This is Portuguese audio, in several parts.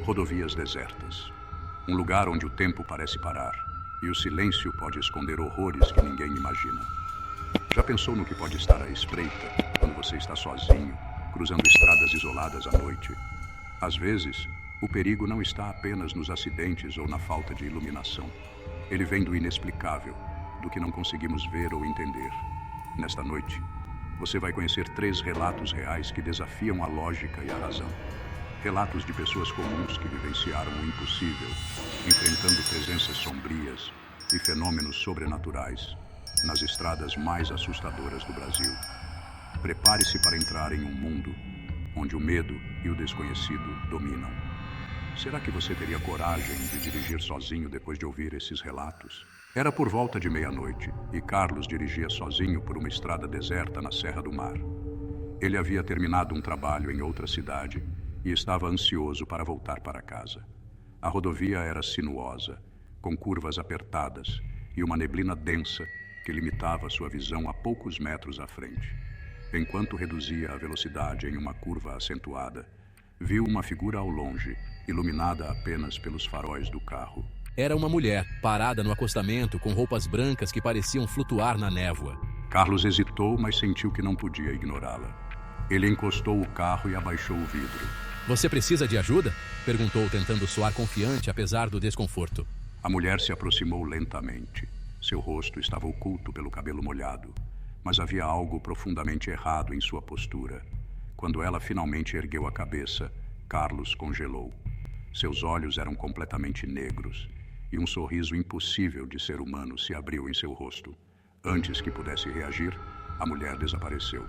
Rodovias desertas. Um lugar onde o tempo parece parar e o silêncio pode esconder horrores que ninguém imagina. Já pensou no que pode estar à espreita quando você está sozinho, cruzando estradas isoladas à noite? Às vezes, o perigo não está apenas nos acidentes ou na falta de iluminação. Ele vem do inexplicável, do que não conseguimos ver ou entender. Nesta noite, você vai conhecer 3 relatos reais que desafiam a lógica e a razão. Relatos de pessoas comuns que vivenciaram o impossível, enfrentando presenças sombrias e fenômenos sobrenaturais nas estradas mais assustadoras do Brasil. Prepare-se para entrar em um mundo onde o medo e o desconhecido dominam. Será que você teria coragem de dirigir sozinho depois de ouvir esses relatos? Era por volta de meia-noite e Carlos dirigia sozinho por uma estrada deserta na Serra do Mar. Ele havia terminado um trabalho em outra cidade e estava ansioso para voltar para casa. A rodovia era sinuosa, com curvas apertadas e uma neblina densa que limitava sua visão a poucos metros à frente. Enquanto reduzia a velocidade em uma curva acentuada, viu uma figura ao longe, iluminada apenas pelos faróis do carro. Era uma mulher, parada no acostamento com roupas brancas que pareciam flutuar na névoa. Carlos hesitou, mas sentiu que não podia ignorá-la. Ele encostou o carro e abaixou o vidro. Você precisa de ajuda? Perguntou, tentando soar confiante apesar do desconforto. A mulher se aproximou lentamente. Seu rosto estava oculto pelo cabelo molhado, mas havia algo profundamente errado em sua postura. Quando ela finalmente ergueu a cabeça, Carlos congelou. Seus olhos eram completamente negros e um sorriso impossível de ser humano se abriu em seu rosto. Antes que pudesse reagir, a mulher desapareceu.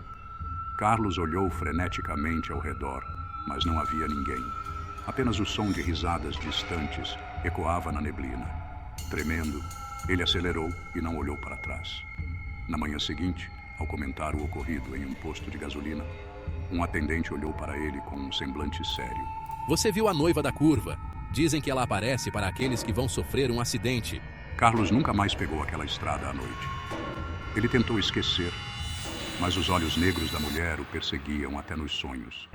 Carlos olhou freneticamente ao redor, mas não havia ninguém. Apenas o som de risadas distantes ecoava na neblina. Tremendo, ele acelerou e não olhou para trás. Na manhã seguinte, ao comentar o ocorrido em um posto de gasolina, um atendente olhou para ele com um semblante sério. Você viu a noiva da curva? Dizem que ela aparece para aqueles que vão sofrer um acidente. Carlos nunca mais pegou aquela estrada à noite. Ele tentou esquecer, mas os olhos negros da mulher o perseguiam até nos sonhos.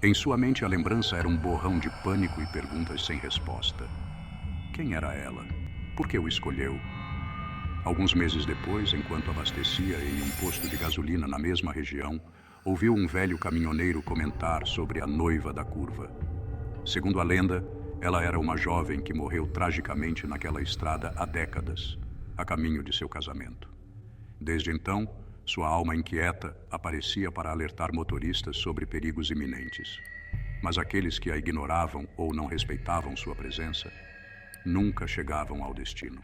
Em sua mente, a lembrança era um borrão de pânico e perguntas sem resposta. Quem era ela? Por que o escolheu? Alguns meses depois, enquanto abastecia em um posto de gasolina na mesma região, ouviu um velho caminhoneiro comentar sobre a noiva da curva. Segundo a lenda, ela era uma jovem que morreu tragicamente naquela estrada há décadas, a caminho de seu casamento. Desde então, sua alma inquieta aparecia para alertar motoristas sobre perigos iminentes. Mas aqueles que a ignoravam ou não respeitavam sua presença, nunca chegavam ao destino.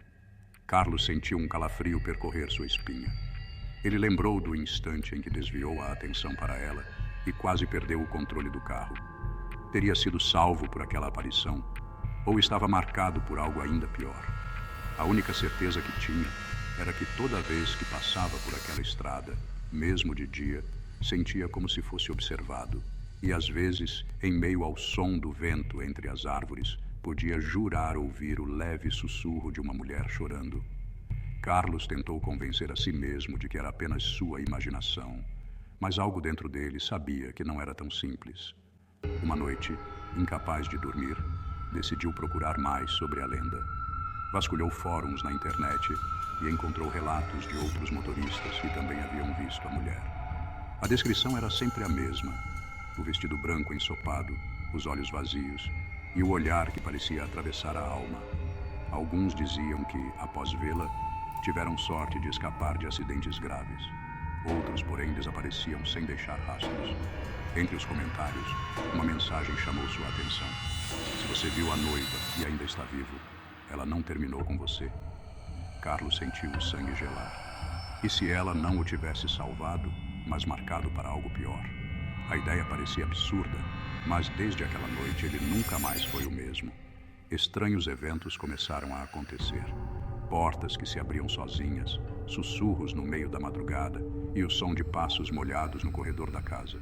Carlos sentiu um calafrio percorrer sua espinha. Ele lembrou do instante em que desviou a atenção para ela e quase perdeu o controle do carro. Teria sido salvo por aquela aparição, ou estava marcado por algo ainda pior. A única certeza que tinha era que toda vez que passava por aquela estrada, mesmo de dia, sentia como se fosse observado. E às vezes, em meio ao som do vento entre as árvores, podia jurar ouvir o leve sussurro de uma mulher chorando. Carlos tentou convencer a si mesmo de que era apenas sua imaginação, mas algo dentro dele sabia que não era tão simples. Uma noite, incapaz de dormir, decidiu procurar mais sobre a lenda. Vasculhou fóruns na internet e encontrou relatos de outros motoristas que também haviam visto a mulher. A descrição era sempre a mesma: o vestido branco ensopado, os olhos vazios e o olhar que parecia atravessar a alma. Alguns diziam que, após vê-la, tiveram sorte de escapar de acidentes graves. Outros, porém, desapareciam sem deixar rastros. Entre os comentários, uma mensagem chamou sua atenção. Se você viu a noiva e ainda está vivo, ela não terminou com você. Carlos sentiu o sangue gelar. E se ela não o tivesse salvado, mas marcado para algo pior? A ideia parecia absurda, mas desde aquela noite ele nunca mais foi o mesmo. Estranhos eventos começaram a acontecer. Portas que se abriam sozinhas, sussurros no meio da madrugada e o som de passos molhados no corredor da casa.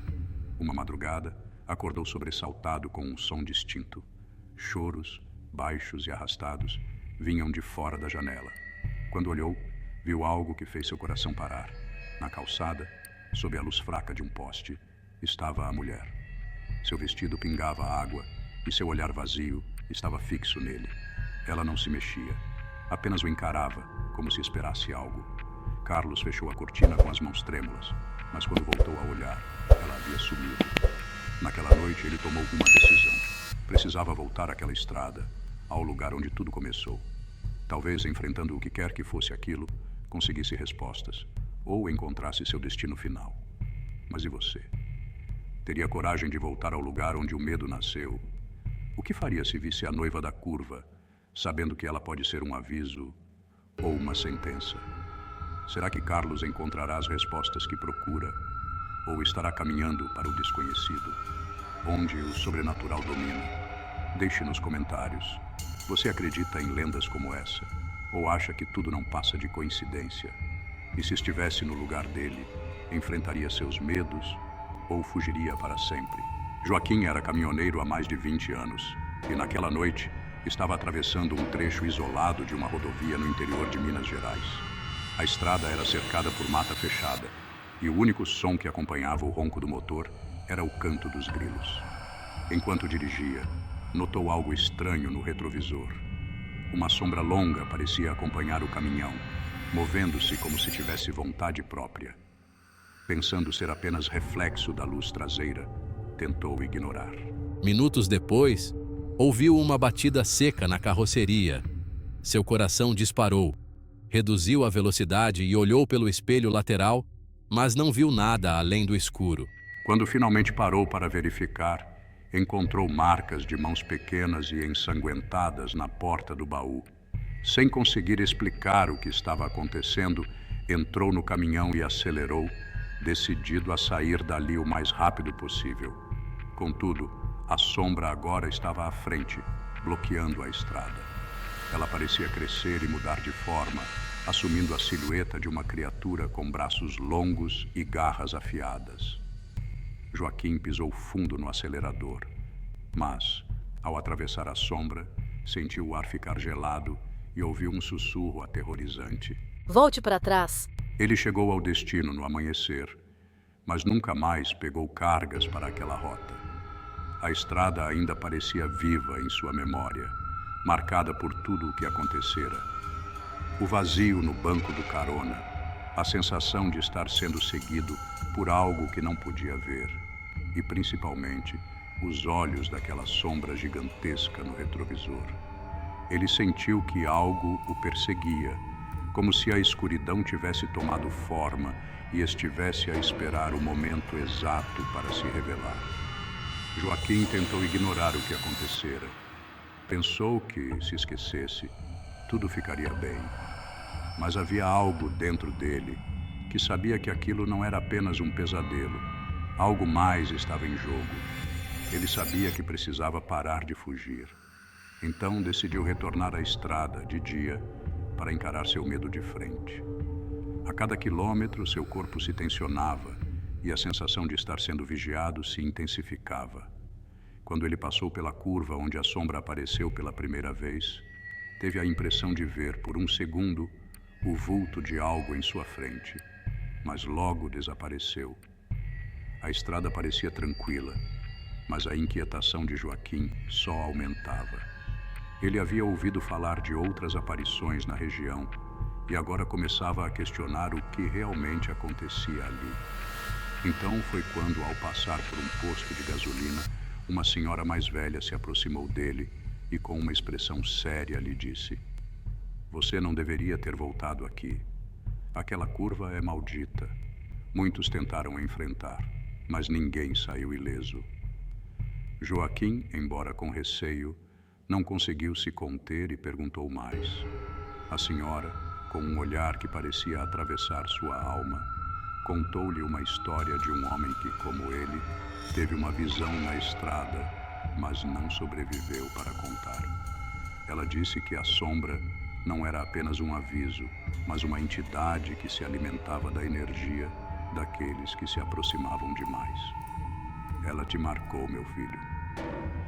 Uma madrugada, acordou sobressaltado com um som distinto. Choros, baixos e arrastados, vinham de fora da janela. Quando olhou, viu algo que fez seu coração parar. Na calçada, sob a luz fraca de um poste, estava a mulher. Seu vestido pingava água e seu olhar vazio estava fixo nele. Ela não se mexia, apenas o encarava, como se esperasse algo. Carlos fechou a cortina com as mãos trêmulas, mas quando voltou a olhar, ela havia sumido. Naquela noite ele tomou uma decisão. Precisava voltar àquela estrada, ao lugar onde tudo começou. Talvez, enfrentando o que quer que fosse aquilo, conseguisse respostas, ou encontrasse seu destino final. Mas e você? Teria coragem de voltar ao lugar onde o medo nasceu? O que faria se visse a noiva da curva, sabendo que ela pode ser um aviso ou uma sentença? Será que Carlos encontrará as respostas que procura, ou estará caminhando para o desconhecido, onde o sobrenatural domina? Deixe nos comentários. Você acredita em lendas como essa? Ou acha que tudo não passa de coincidência? E se estivesse no lugar dele, enfrentaria seus medos ou fugiria para sempre? Joaquim era caminhoneiro há mais de 20 anos e naquela noite estava atravessando um trecho isolado de uma rodovia no interior de Minas Gerais. A estrada era cercada por mata fechada e o único som que acompanhava o ronco do motor era o canto dos grilos. Enquanto dirigia, notou algo estranho no retrovisor. Uma sombra longa parecia acompanhar o caminhão, movendo-se como se tivesse vontade própria. Pensando ser apenas reflexo da luz traseira, tentou ignorar. Minutos depois, ouviu uma batida seca na carroceria. Seu coração disparou. Reduziu a velocidade e olhou pelo espelho lateral, mas não viu nada além do escuro. Quando finalmente parou para verificar, encontrou marcas de mãos pequenas e ensanguentadas na porta do baú. Sem conseguir explicar o que estava acontecendo, entrou no caminhão e acelerou, decidido a sair dali o mais rápido possível. Contudo, a sombra agora estava à frente, bloqueando a estrada. Ela parecia crescer e mudar de forma, assumindo a silhueta de uma criatura com braços longos e garras afiadas. Joaquim pisou fundo no acelerador, mas, ao atravessar a sombra, sentiu o ar ficar gelado e ouviu um sussurro aterrorizante. Volte para trás. Ele chegou ao destino no amanhecer, mas nunca mais pegou cargas para aquela rota. A estrada ainda parecia viva em sua memória, marcada por tudo o que acontecera. O vazio no banco do carona, a sensação de estar sendo seguido por algo que não podia ver, e principalmente os olhos daquela sombra gigantesca no retrovisor. Ele sentiu que algo o perseguia, como se a escuridão tivesse tomado forma e estivesse a esperar o momento exato para se revelar. Joaquim tentou ignorar o que acontecera. Pensou que, se esquecesse, tudo ficaria bem. Mas havia algo dentro dele que sabia que aquilo não era apenas um pesadelo. Algo mais estava em jogo. Ele sabia que precisava parar de fugir. Então decidiu retornar à estrada, de dia, para encarar seu medo de frente. A cada quilômetro, seu corpo se tensionava e a sensação de estar sendo vigiado se intensificava. Quando ele passou pela curva onde a sombra apareceu pela primeira vez, teve a impressão de ver, por um segundo, o vulto de algo em sua frente, mas logo desapareceu. A estrada parecia tranquila, mas a inquietação de Joaquim só aumentava. Ele havia ouvido falar de outras aparições na região e agora começava a questionar o que realmente acontecia ali. Então foi quando, ao passar por um posto de gasolina, uma senhora mais velha se aproximou dele e, com uma expressão séria, lhe disse: "Você não deveria ter voltado aqui. Aquela curva é maldita. Muitos tentaram enfrentar, mas ninguém saiu ileso." Joaquim, embora com receio, não conseguiu se conter e perguntou mais. A senhora, com um olhar que parecia atravessar sua alma, contou-lhe uma história de um homem que, como ele, teve uma visão na estrada, mas não sobreviveu para contar. Ela disse que a sombra não era apenas um aviso, mas uma entidade que se alimentava da energia daqueles que se aproximavam demais. Ela te marcou, meu filho.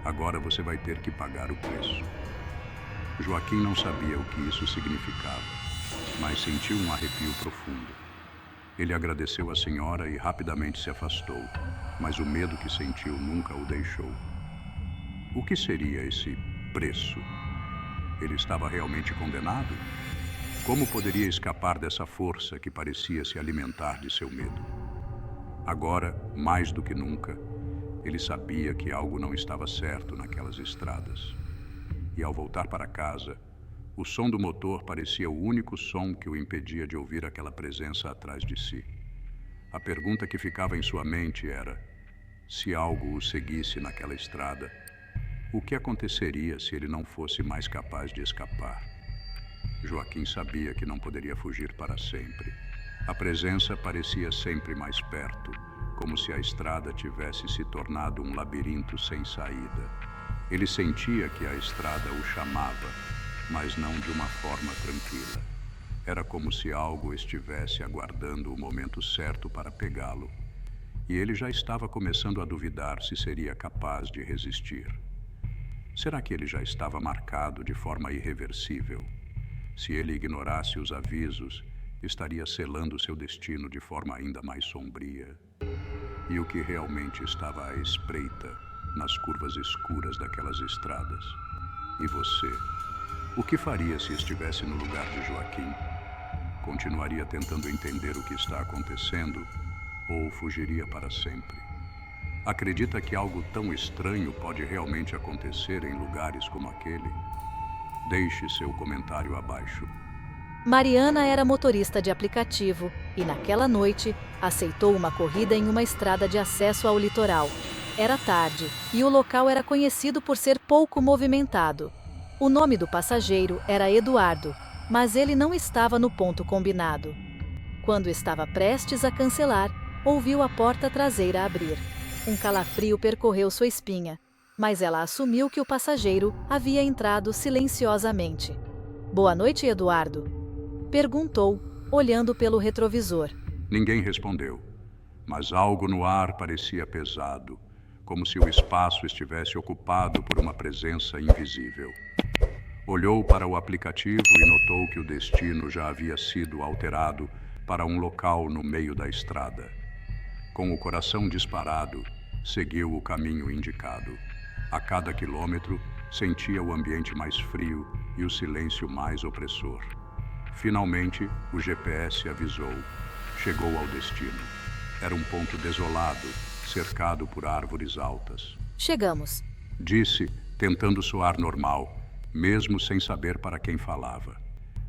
Agora você vai ter que pagar o preço. Joaquim não sabia o que isso significava, mas sentiu um arrepio profundo. Ele agradeceu à senhora e rapidamente se afastou, mas o medo que sentiu nunca o deixou. O que seria esse preço? Ele estava realmente condenado? Como poderia escapar dessa força que parecia se alimentar de seu medo? Agora, mais do que nunca, ele sabia que algo não estava certo naquelas estradas. E ao voltar para casa, o som do motor parecia o único som que o impedia de ouvir aquela presença atrás de si. A pergunta que ficava em sua mente era: se algo o seguisse naquela estrada, o que aconteceria se ele não fosse mais capaz de escapar? Joaquim sabia que não poderia fugir para sempre. A presença parecia sempre mais perto, como se a estrada tivesse se tornado um labirinto sem saída. Ele sentia que a estrada o chamava, mas não de uma forma tranquila. Era como se algo estivesse aguardando o momento certo para pegá-lo. E ele já estava começando a duvidar se seria capaz de resistir. Será que ele já estava marcado de forma irreversível? Se ele ignorasse os avisos, estaria selando seu destino de forma ainda mais sombria. E o que realmente estava à espreita nas curvas escuras daquelas estradas? E você? O que faria se estivesse no lugar de Joaquim? Continuaria tentando entender o que está acontecendo ou fugiria para sempre? Acredita que algo tão estranho pode realmente acontecer em lugares como aquele? Deixe seu comentário abaixo. Mariana era motorista de aplicativo e, naquela noite, aceitou uma corrida em uma estrada de acesso ao litoral. Era tarde e o local era conhecido por ser pouco movimentado. O nome do passageiro era Eduardo, mas ele não estava no ponto combinado. Quando estava prestes a cancelar, ouviu a porta traseira abrir. Um calafrio percorreu sua espinha, mas ela assumiu que o passageiro havia entrado silenciosamente. "Boa noite, Eduardo?" perguntou, olhando pelo retrovisor. Ninguém respondeu, mas algo no ar parecia pesado, como se o espaço estivesse ocupado por uma presença invisível. Olhou para o aplicativo e notou que o destino já havia sido alterado para um local no meio da estrada. Com o coração disparado, seguiu o caminho indicado. A cada quilômetro, sentia o ambiente mais frio e o silêncio mais opressor. Finalmente, o GPS avisou. Chegou ao destino. Era um ponto desolado, cercado por árvores altas. "Chegamos", disse, tentando soar normal, mesmo sem saber para quem falava.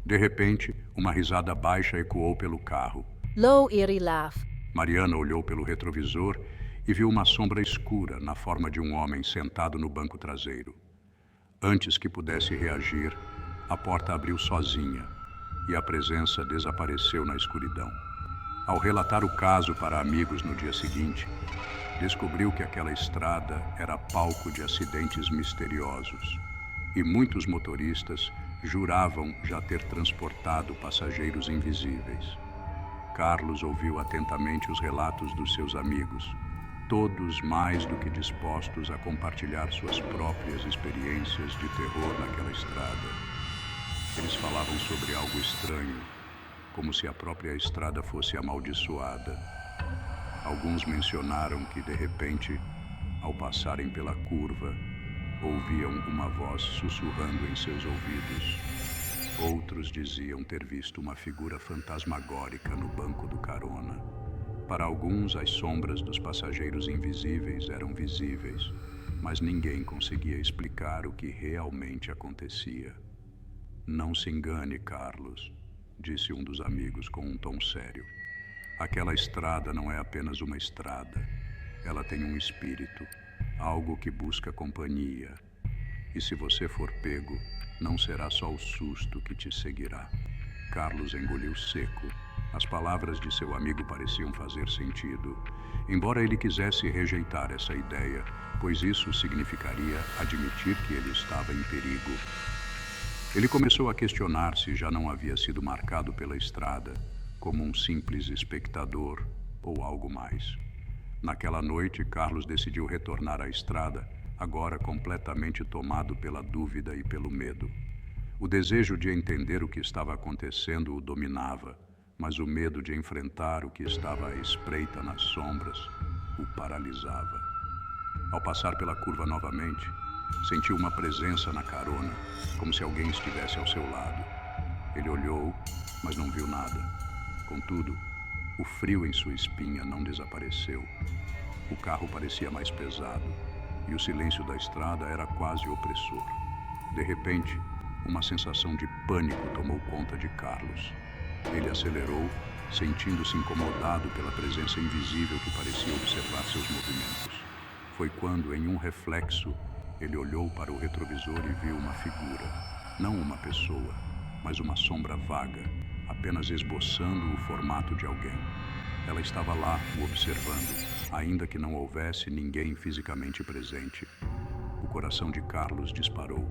De repente, uma risada baixa ecoou pelo carro. "Low eerie laugh." Mariana olhou pelo retrovisor e viu uma sombra escura na forma de um homem sentado no banco traseiro. Antes que pudesse reagir, a porta abriu sozinha e a presença desapareceu na escuridão. Ao relatar o caso para amigos no dia seguinte, descobriu que aquela estrada era palco de acidentes misteriosos e muitos motoristas juravam já ter transportado passageiros invisíveis. Carlos ouviu atentamente os relatos dos seus amigos, todos mais do que dispostos a compartilhar suas próprias experiências de terror naquela estrada. Eles falavam sobre algo estranho, como se a própria estrada fosse amaldiçoada. Alguns mencionaram que, de repente, ao passarem pela curva, ouviam uma voz sussurrando em seus ouvidos. Outros diziam ter visto uma figura fantasmagórica no banco do carona. Para alguns, as sombras dos passageiros invisíveis eram visíveis, mas ninguém conseguia explicar o que realmente acontecia. "Não se engane, Carlos", disse um dos amigos com um tom sério. "Aquela estrada não é apenas uma estrada. Ela tem um espírito, algo que busca companhia. E se você for pego, não será só o susto que te seguirá." Carlos engoliu seco. As palavras de seu amigo pareciam fazer sentido, embora ele quisesse rejeitar essa ideia, pois isso significaria admitir que ele estava em perigo. Ele começou a questionar se já não havia sido marcado pela estrada, como um simples espectador ou algo mais. Naquela noite, Carlos decidiu retornar à estrada, agora completamente tomado pela dúvida e pelo medo. O desejo de entender o que estava acontecendo o dominava, mas o medo de enfrentar o que estava à espreita nas sombras o paralisava. Ao passar pela curva novamente, Sentiu uma presença na carona, como se alguém estivesse ao seu lado. Ele olhou, mas não viu nada. Contudo, o frio em sua espinha não desapareceu. O carro parecia mais pesado, e o silêncio da estrada era quase opressor. De repente, uma sensação de pânico tomou conta de Carlos. Ele acelerou, sentindo-se incomodado pela presença invisível que parecia observar seus movimentos. Foi quando, em um reflexo, ele olhou para o retrovisor e viu uma figura, não uma pessoa, mas uma sombra vaga, apenas esboçando o formato de alguém. Ela estava lá, o observando, ainda que não houvesse ninguém fisicamente presente. O coração de Carlos disparou,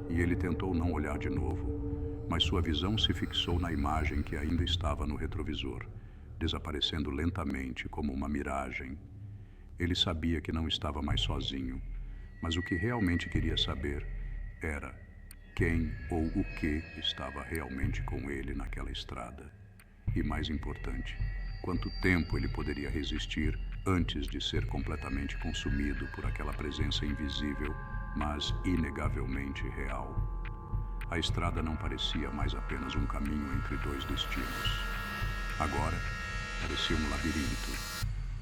e ele tentou não olhar de novo, mas sua visão se fixou na imagem que ainda estava no retrovisor, desaparecendo lentamente como uma miragem. Ele sabia que não estava mais sozinho, mas o que realmente queria saber era quem ou o que estava realmente com ele naquela estrada. E mais importante, quanto tempo ele poderia resistir antes de ser completamente consumido por aquela presença invisível, mas inegavelmente real. A estrada não parecia mais apenas um caminho entre dois destinos. Agora, parecia um labirinto,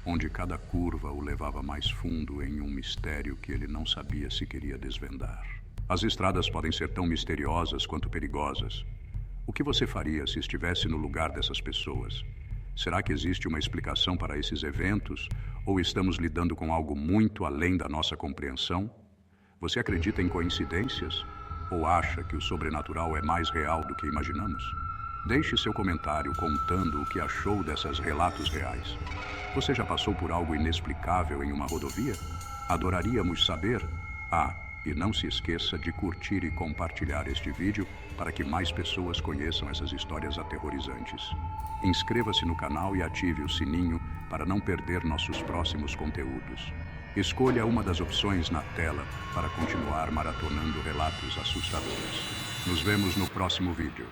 onde cada curva o levava mais fundo em um mistério que ele não sabia se queria desvendar. As estradas podem ser tão misteriosas quanto perigosas. O que você faria se estivesse no lugar dessas pessoas? Será que existe uma explicação para esses eventos, ou estamos lidando com algo muito além da nossa compreensão? Você acredita em coincidências? Ou acha que o sobrenatural é mais real do que imaginamos? Deixe seu comentário contando o que achou desses relatos reais. Você já passou por algo inexplicável em uma rodovia? Adoraríamos saber. E não se esqueça de curtir e compartilhar este vídeo para que mais pessoas conheçam essas histórias aterrorizantes. Inscreva-se no canal e ative o sininho para não perder nossos próximos conteúdos. Escolha uma das opções na tela para continuar maratonando relatos assustadores. Nos vemos no próximo vídeo.